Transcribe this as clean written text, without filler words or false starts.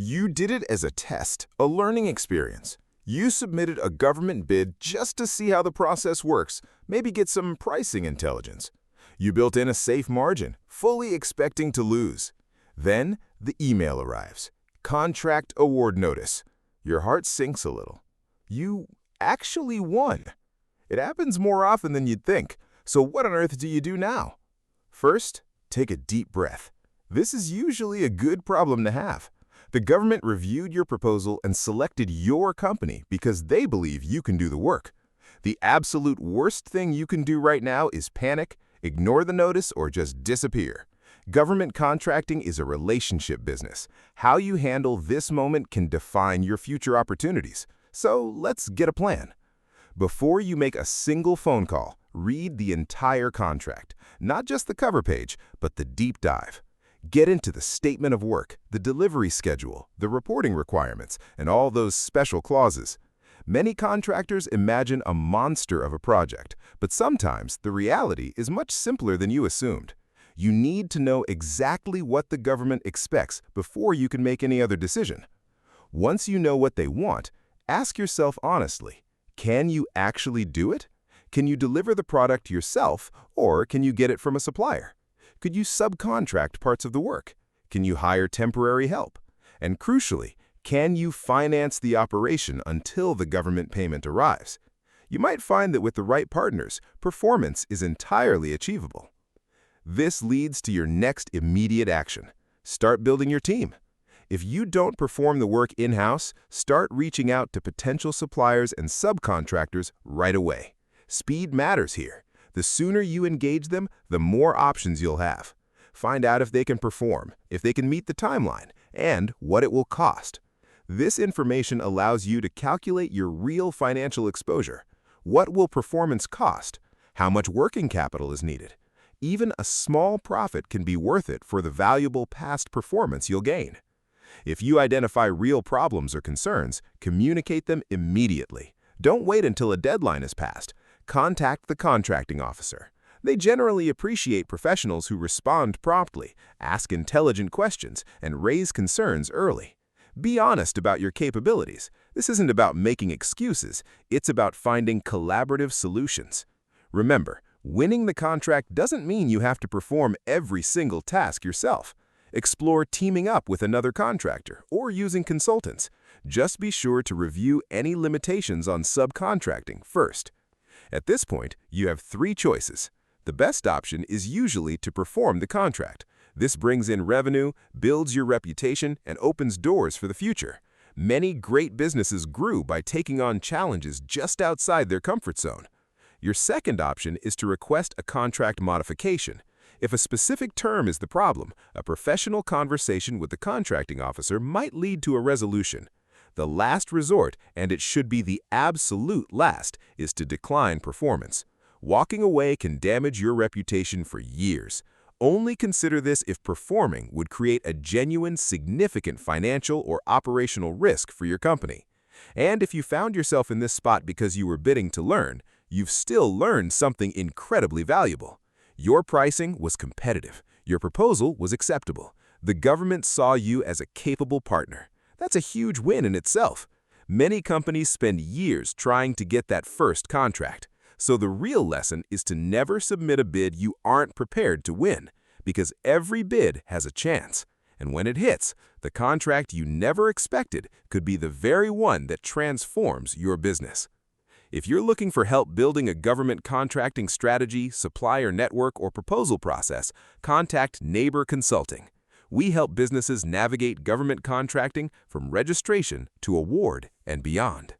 You did it as a test, a learning experience. You submitted a government bid just to see how the process works, maybe get some pricing intelligence. You built in a safe margin, fully expecting to lose. Then the email arrives. Contract award notice. Your heart sinks a little. You actually won. It happens more often than you'd think. So what on earth do you do now? First, take a deep breath. This is usually a good problem to have. The government reviewed your proposal and selected your company because they believe you can do the work. The absolute worst thing you can do right now is panic, ignore the notice, or just disappear. Government contracting is a relationship business. How you handle this moment can define your future opportunities. So let's get a plan. Before you make a single phone call, read the entire contract, not just the cover page, but the deep dive. Get into the statement of work, the delivery schedule, the reporting requirements, and all those special clauses. Many contractors imagine a monster of a project, but sometimes the reality is much simpler than you assumed. You need to know exactly what the government expects before you can make any other decision. Once you know what they want, ask yourself honestly, can you actually do it? Can you deliver the product yourself, or can you get it from a supplier? Could you subcontract parts of the work? Can you hire temporary help? And crucially, can you finance the operation until the government payment arrives? You might find that with the right partners, performance is entirely achievable. This leads to your next immediate action. Start building your team. If you don't perform the work in-house, start reaching out to potential suppliers and subcontractors right away. Speed matters here. The sooner you engage them, the more options you'll have. Find out if they can perform, if they can meet the timeline, and what it will cost. This information allows you to calculate your real financial exposure. What will performance cost? How much working capital is needed? Even a small profit can be worth it for the valuable past performance you'll gain. If you identify real problems or concerns, communicate them immediately. Don't wait until a deadline is passed. Contact the contracting officer. They generally appreciate professionals who respond promptly, ask intelligent questions, and raise concerns early. Be honest about your capabilities. This isn't about making excuses. It's about finding collaborative solutions. Remember, winning the contract doesn't mean you have to perform every single task yourself. Explore teaming up with another contractor or using consultants. Just be sure to review any limitations on subcontracting first. At this point, you have three choices. The best option is usually to perform the contract. This brings in revenue, builds your reputation, and opens doors for the future. Many great businesses grew by taking on challenges just outside their comfort zone. Your second option is to request a contract modification. If a specific term is the problem, a professional conversation with the contracting officer might lead to a resolution. The last resort, and it should be the absolute last, is to decline performance. Walking away can damage your reputation for years. Only consider this if performing would create a genuine, significant financial or operational risk for your company. And if you found yourself in this spot because you were bidding to learn, you've still learned something incredibly valuable. Your pricing was competitive. Your proposal was acceptable. The government saw you as a capable partner. That's a huge win in itself. Many companies spend years trying to get that first contract. So the real lesson is to never submit a bid you aren't prepared to win, because every bid has a chance. And when it hits, the contract you never expected could be the very one that transforms your business. If you're looking for help building a government contracting strategy, supplier network, or proposal process, contact Neybor Consulting. We help businesses navigate government contracting from registration to award and beyond.